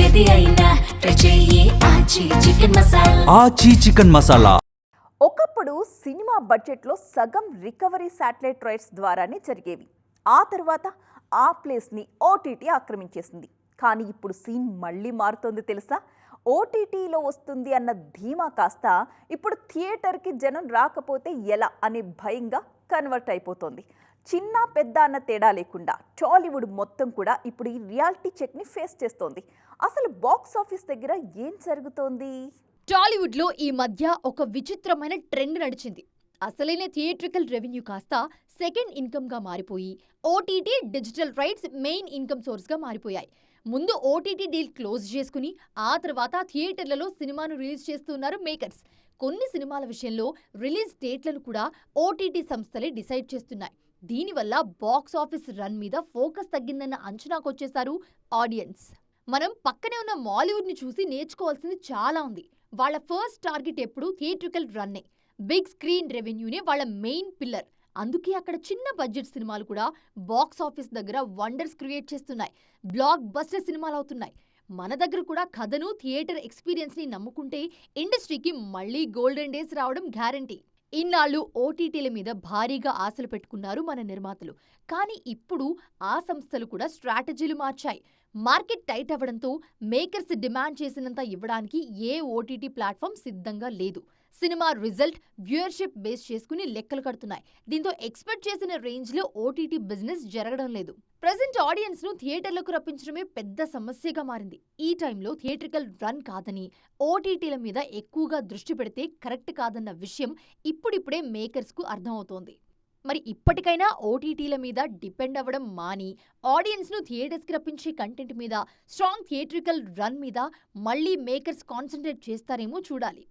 ఏది అయినా ట్రై చెయ్యి ఆచి చికెన్ మసాలా. ఆచి చికెన్ మసాలా. ఒకప్పుడు సినిమా బడ్జెట్లో సగం రికవరీ శాటిలైట్ రైట్స్ ద్వారానే జరిగేవి. ఆ తర్వాత ఆ ప్లేస్ని ఓటీటీ ఆక్రమించేసింది. కానీ ఇప్పుడు సీన్ మళ్ళీ మారుతోంది తెలుసా? ఓటీటీలో వస్తుంది అన్న ధీమా కాస్త ఇప్పుడు థియేటర్కి జనం రాకపోతే ఎలా అనే భయంగా కన్వర్ట్ అయిపోతోంది. చిన్న పెద్ద అన్న తేడా లేకుండా టాలీవుడ్ మొత్తం కూడా ఇప్పుడు ఈ రియాలిటీ చెక్ని ఫేస్ చేస్తోంది. అసలు బాక్స్ ఆఫీస్ దగ్గర ఏం జరుగుతోంది? టాలీవుడ్లో ఈ మధ్య ఒక విచిత్రమైన ట్రెండ్ నడిచింది. అసలైన థియేట్రికల్ రెవెన్యూ కాస్త సెకండ్ ఇన్కమ్గా మారిపోయి OTT digital rights main income సోర్స్గా మారిపోయాయి. ముందు ఓటీటీ డీల్ క్లోజ్ చేసుకుని ఆ తర్వాత థియేటర్లలో సినిమాను రిలీజ్ చేస్తున్నారు మేకర్స్. కొన్ని సినిమాల విషయంలో రిలీజ్ డేట్లను కూడా ఓటీటీ సంస్థలే డిసైడ్ చేస్తున్నాయి. దీనివల్ల బాక్స్ ఆఫీస్ రన్ మీద ఫోకస్ తగ్గిందన్న అంచనాకొచ్చేశారు ఆడియన్స్. మనం పక్కనే ఉన్న మాలీవుడ్ని చూసి నేర్చుకోవాల్సింది చాలా ఉంది. వాళ్ళ ఫస్ట్ టార్గెట్ ఎప్పుడు థియేట్రికల్ రన్నే. బిగ్ స్క్రీన్ రెవెన్యూనే వాళ్ళ మెయిన్ పిల్లర్. అందుకే అక్కడ చిన్న బడ్జెట్ సినిమాలు కూడా బాక్స్ ఆఫీస్ దగ్గర వండర్స్ క్రియేట్ చేస్తున్నాయి. బ్లాక్ బస్టర్ సినిమాలు అవుతున్నాయి. మన దగ్గర కూడా కథను, థియేటర్ ఎక్స్పీరియన్స్ని నమ్ముకుంటే ఇండస్ట్రీకి మళ్ళీ గోల్డెన్ డేస్ రావడం గ్యారంటీ. ఇన్నాళ్ళు ఓటీటీల మీద భారీగా ఆశలు పెట్టుకున్నారు మన నిర్మాతలు. కానీ ఇప్పుడు ఆ సంస్థలు కూడా స్ట్రాటజీలు మార్చాయి. మార్కెట్ టైట్ అవ్వడంతో మేకర్స్ డిమాండ్ చేసినంత ఇవ్వడానికి ఏ ఓటీటీ ప్లాట్ఫామ్ సిద్ధంగా లేదు. సినిమా రిజల్ట్, వ్యూయర్షిప్ బేస్ చేసుకుని లెక్కలు కడుతున్నాయి. దీంతో ఎక్స్పెక్ట్ చేసిన రేంజ్లో ఓటీటీ బిజినెస్ జరగడం లేదు. ప్రెజెంట్ ఆడియన్స్ ను థియేటర్లకు రప్పించడమే పెద్ద సమస్యగా మారింది. ఈ టైంలో థియేట్రికల్ రన్ కాదని ఓటీటీల మీద ఎక్కువగా దృష్టి పెడితే కరెక్ట్ కాదన్న విషయం ఇప్పుడిప్పుడే మేకర్స్ కు అర్థమవుతోంది. మరి ఇప్పటికైనా ఓటీటీల మీద డిపెండ్ అవ్వడం మాని ఆడియన్స్ ను థియేటర్స్ కి రప్పించే కంటెంట్ మీద, స్ట్రాంగ్ థియేట్రికల్ రన్ మీద మళ్ళీ మేకర్స్ కాన్సన్ట్రేట్ చేస్తారేమో చూడాలి.